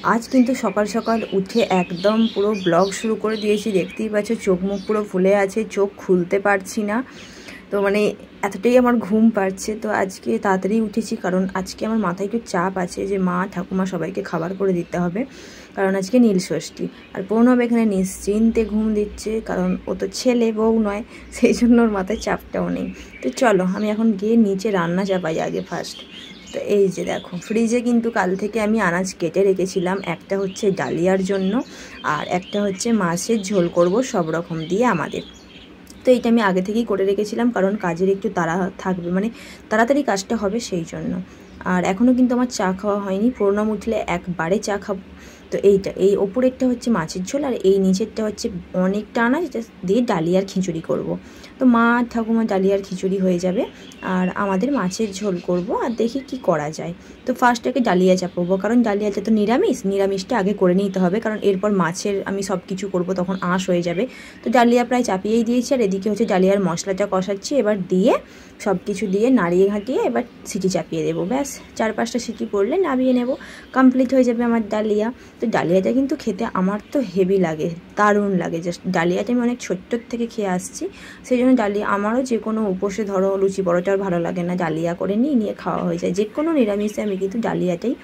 आज किन्तु सकाल सकाल उठे एकदम पुरो ब्लग शुरू कर दिएछि। देखतेई पाচ্ছ चोख मुख पुरो फुले आछे, चोख खुलते पारछि ना। तो माने एतटाई आमार घुम पाচ্ছে। तो आजके ताड़ाताড়ি उठेছি কারণ আজকে আমার মাথায় একটু চাপ আছে যে মা ঠাকুমা সবাইকে খাবার করে দিতে হবে, কারণ আজকে নীল ষষ্ঠী। আর প্রণব এখানে নিশ্চিন্তে ঘুম দিচ্ছে কারণ ও তো ছেলে, বউ নয়, সেই জন্য ওর মাথায় চাপটাও নেই। তো চলো আমি এখন গিয়ে নিচে রান্না চাপাই আগে ফার্স্ট। তো এই যে দেখো ফ্রিজে কিন্তু কাল থেকে আমি আনাজ কেটে রেখেছিলাম, একটা হচ্ছে ডালিয়ার জন্য আর একটা হচ্ছে মাছের ঝোল করব সব রকম দিয়ে আমাদের। তো এইটা আমি আগে থেকেই করে রেখেছিলাম কারণ কাজের একটু তাড়া থাকবে, মানে তাড়াতাড়ি কাজটা হবে সেই জন্য। আর এখনও কিন্তু আমার চা খাওয়া হয়নি, প্রণাম উঠলে একবারে চা খাবো। তো এইটা এই ওপরেরটা হচ্ছে মাছের ঝোল আর এই নিচেরটা হচ্ছে অনেকটা আনাজ, এটা দিয়ে ডালিয়ার খিচুড়ি করব। তো মা ঠাকুমা ডালিয়ার খিচুড়ি হয়ে যাবে আর আমাদের মাছের ঝোল করব। আর দেখি কি করা যায়। তো ফার্স্ট আগে ডালিয়া চাপাবো, কারণ ডালিয়াটা তো নিরামিষটা আগে করে নিতে হবে, কারণ এরপর মাছের আমি সব কিছু করবো তখন আঁশ হয়ে যাবে। তো ডালিয়া প্রায় চাপিয়েই দিয়েছি আর এদিকে হচ্ছে ডালিয়ার মশলাটা কষাচ্ছি। এবার দিয়ে সব কিছু দিয়ে নাড়িয়ে ঘাটিয়ে এবার সিটি চাপিয়ে দেবো, ব্যাস 4-5টা সিটি পড়লে নামিয়ে নেব, কমপ্লিট হয়ে যাবে আমার ডালিয়া। তো ডালিয়াটা কিন্তু খেতে আমার তো হেভি লাগে, দারুণ লাগে। জাস্ট ডালিয়াটা আমি অনেক ছোট্টোর থেকে খেয়ে আসছি, সেই জন্য ডালিয়া আমারও যে কোনো উপসে ধরো লুচি পরোটা ভালো লাগে না, ডালিয়া করে নিয়ে খাওয়া হয়ে যায়। যে কোনো নিরামিষে আমি কিন্তু ডালিয়াটাই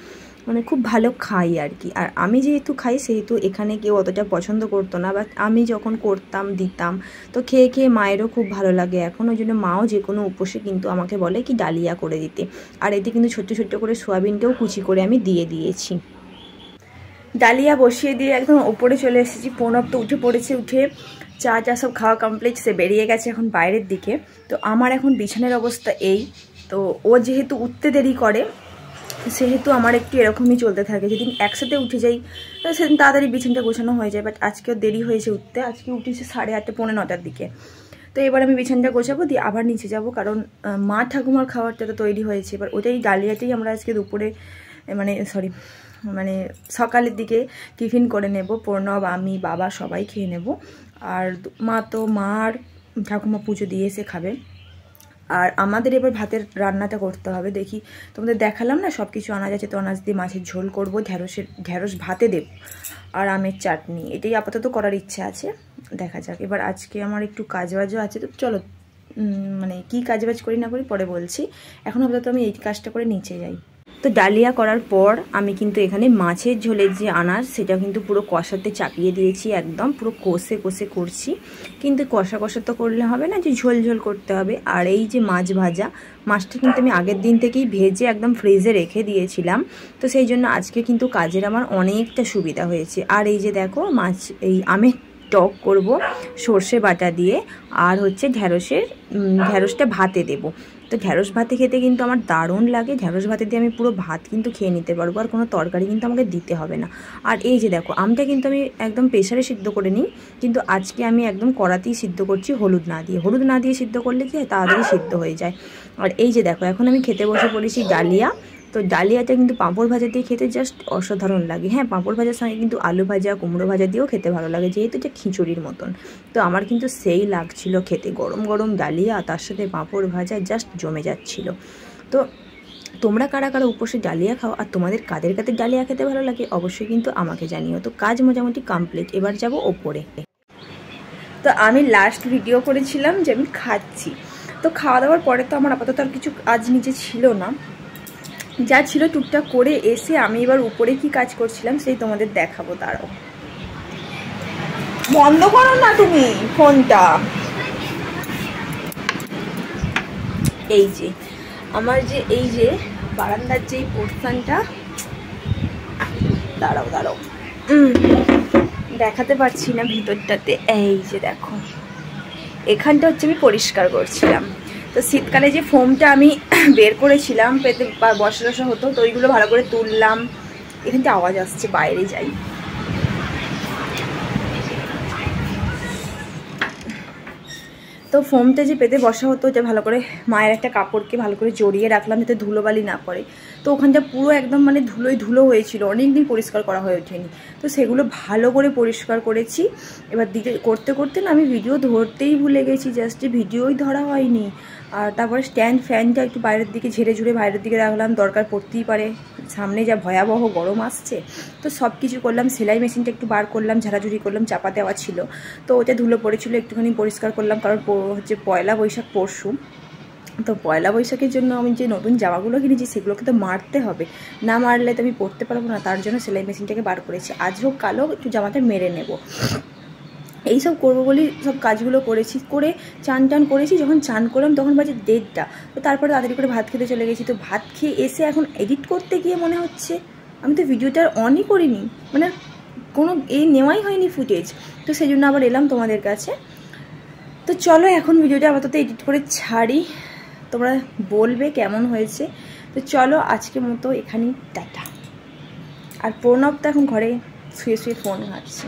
মানে খুব ভালো খাই আর কি। আর আমি যেহেতু খাই সেহেতু এখানে কেউ অতটা পছন্দ করতো না, বাট আমি যখন করতাম দিতাম তো খেয়ে খেয়ে মায়েরও খুব ভালো লাগে এখন, ওই জন্য মাও যে কোনো উপসে কিন্তু আমাকে বলে কি ডালিয়া করে দিতে। আর এতে কিন্তু ছোট্ট ছোট্ট করে সোয়াবিনকেও কুচি করে আমি দিয়ে দিয়েছি। ডালিয়া বসিয়ে দিয়ে একদম ওপরে চলে এসেছি। প্রণব তো উঠে পড়েছে, উঠে চা সব খাওয়া কমপ্লিট, সে বেরিয়ে গেছে এখন বাইরের দিকে। তো আমার এখন বিছানার অবস্থা এই, তো ও যেহেতু উঠতে দেরি করে সেহেতু আমার একটু এরকমই চলতে থাকে। যেদিন একসাথে উঠে যাই সেদিন তাড়াতাড়ি বিছানাটা গোছানো হয়ে যায়, বাট আজকেও দেরি হয়েছে উঠতে। আজকে উঠেছে 8:30 পৌনে 9টার দিকে। তো এবার আমি বিছানাটা গোছাবো, দিয়ে আবার নিচে যাব, কারণ মা ঠাকুমার খাবারটা তো তৈরি হয়েছে। এবার ওটাই ডালিয়াটাই আমরা আজকে দুপুরে মানে সকালের দিকে টিফিন করে নেব। প্রণব, আমি, বাবা সবাই খেয়ে নেব। আর মা তো মার ঠাকুমা পুজো দিয়ে এসে খাবে। আর আমাদের এবার ভাতের রান্নাটা করতে হবে। দেখি তোমাদের দেখালাম না সব কিছু আনাজ আছে, তো আনাজ দিয়ে মাছের ঝোল করবো, ঢ্যাঁড়স ভাতে দেব আর আমের চাটনি, এটাই আপাতত করার ইচ্ছা আছে, দেখা যাক। এবার আজকে আমার একটু কাজবাজও আছে, তো চলো মানে কি কাজবাজ করি না করি পরে বলছি। এখন আপাতত আমি এই কাজটা করে নিচে যাই। তো ডালিয়া করার পর আমি কিন্তু এখানে মাছের ঝোলের যে আনাজ সেটা কিন্তু পুরো কষাতে চাপিয়ে দিয়েছি, একদম পুরো কষে কষে করছি। কিন্তু কষা কষা তো করলে হবে না, যে ঝোল ঝোল করতে হবে। আর এই যে মাছ ভাজা, মাছটা কিন্তু আমি আগের দিন থেকেই ভেজে একদম ফ্রিজে রেখে দিয়েছিলাম, তো সেই জন্য আজকে কিন্তু কাজের আমার অনেকটা সুবিধা হয়েছে। আর এই যে দেখো মাছ, এই আমের টক করব সর্ষে বাটা দিয়ে, আর হচ্ছে ঢ্যাঁড়সটা ভাতে দেবো। তো ঢ্যাঁড়স ভাতে খেতে কিন্তু আমার দারুণ লাগে। ঢ্যাঁড়স ভাতে দিয়ে আমি পুরো ভাত কিন্তু খেয়ে নিতে পারবো, আর কোনো তরকারি কিন্তু আমাকে দিতে হবে না। আর এই যে দেখো আমটা কিন্তু আমি একদম প্রেসারে সিদ্ধ করে নিই, কিন্তু আজকে আমি একদম কড়াতেই সিদ্ধ করছি হলুদ না দিয়ে সিদ্ধ করলে কি হয়, তাড়াতাড়ি সিদ্ধ হয়ে যায়। আর এই যে দেখো এখন আমি খেতে বসে পড়েছি ডালিয়া। তো ডালিয়াটা কিন্তু পাঁপড় ভাজা দিয়ে খেতে জাস্ট অসাধারণ লাগে। হ্যাঁ, পাঁপড় ভাজার সঙ্গে কিন্তু আলু ভাজা, কুমড়ো ভাজা দিয়েও খেতে ভালো লাগে, যেহেতু এটা খিচুড়ির মতন। তো আমার কিন্তু সেই লাগছিল খেতে, গরম গরম ডালিয়া তার সাথে পাঁপড় ভাজা, জাস্ট জমে যাচ্ছিল। তো তোমরা কারা কারা উপসে ডালিয়া খাও আর তোমাদের কাদের কাদের ডালিয়া খেতে ভালো লাগে অবশ্যই কিন্তু আমাকে জানিও। তো কাজ মোটামুটি কমপ্লিট, এবার যাব ওপরে। তো আমি লাস্ট ভিডিও করেছিলাম যে আমি খাচ্ছি, তো খাওয়া দাওয়ার পরে তো আমার আপাতত আর কিছু কাজ নিচে ছিল না, যা ছিল টুকটাক করে এসে আমি এবার উপরে কি কাজ করছিলাম সেই তোমাদের দেখাবো। দাঁড়াও, বন্ধ করো না তুমি ফোনটা। এই যে আমার যে এই যে বারান্দার যে পোর্শনটা, দাঁড়াও দেখাতে পারছি না ভিতরটাতে, এই যে দেখো এখানটা হচ্ছে আমি পরিষ্কার করছিলাম। তো শীতকালে যে ফোমটা আমি বের করেছিলাম পেতে বসা হতো, তো ওইগুলো ভালো করে তুললাম। এখানটা আওয়াজ আসছে, বাইরে যাই। তো ফোমটা যে পেতে বসা হতো, যে ভালো করে মায়ের একটা কাপড়কে ভালো করে জড়িয়ে রাখলাম যাতে ধুলোবালি না পড়ে। তো ওখানটা পুরো একদম মানে ধুলো হয়েছিল, অনেক দিন পরিষ্কার করা হয়ে ওঠেনি। তো সেগুলো ভালো করে পরিষ্কার করেছি। এবার করতে করতে না আমি ভিডিও ধরতেই ভুলে গেছি, জাস্ট ভিডিওই ধরা হয়নি। আর তারপরে স্ট্যান্ড ফ্যানটা একটু বাইরের দিকে ঝেড়ে ঝুড়ে বাইরের দিকে রাখলাম, দরকার পড়তেই পারে, সামনে যা ভয়াবহ গরম আসছে। তো সব কিছু করলাম, সেলাই মেশিনটা একটু বার করলাম, ঝাড়াঝুড়ি করলাম, চাপা দেওয়া ছিল তো ওটা ধুলো পড়েছিল, একটুখানি পরিষ্কার করলাম, কারণ হচ্ছে পয়লা বৈশাখ পরশু। তো পয়লা বৈশাখের জন্য আমি যে নতুন জামাগুলো কিনেছি সেগুলোকে তো মারতে হবে, না মারলে তো আমি পরতে পারবো না, তার জন্য সেলাই মেশিনটাকে বার করেছি। আজ হোক কাল হোক একটু জামাটা মেরে নেব, এইসব করবো বলেই সব কাজগুলো করেছি। করে চান টান করেছি, যখন চান করলাম তখন বাজে 1:30। তো তারপরে তাড়াতাড়ি করে ভাত খেতে চলে গেছি। তো ভাত খেয়ে এসে এখন এডিট করতে গিয়ে মনে হচ্ছে আমি তো ভিডিওটা অনই করিনি, মানে কোনো নেওয়াই হয়নি ফুটেজ। তো সেই জন্য আবার এলাম তোমাদের কাছে। তো চলো এখন ভিডিওটা আপাতত এডিট করে ছাড়ি, তোমরা বলবে কেমন হয়েছে। তো চলো আজকের মতো এখানেই টাটা। আর প্রণব তো এখন ঘরে শুয়ে শুয়ে ফোন ঘাঁটছে।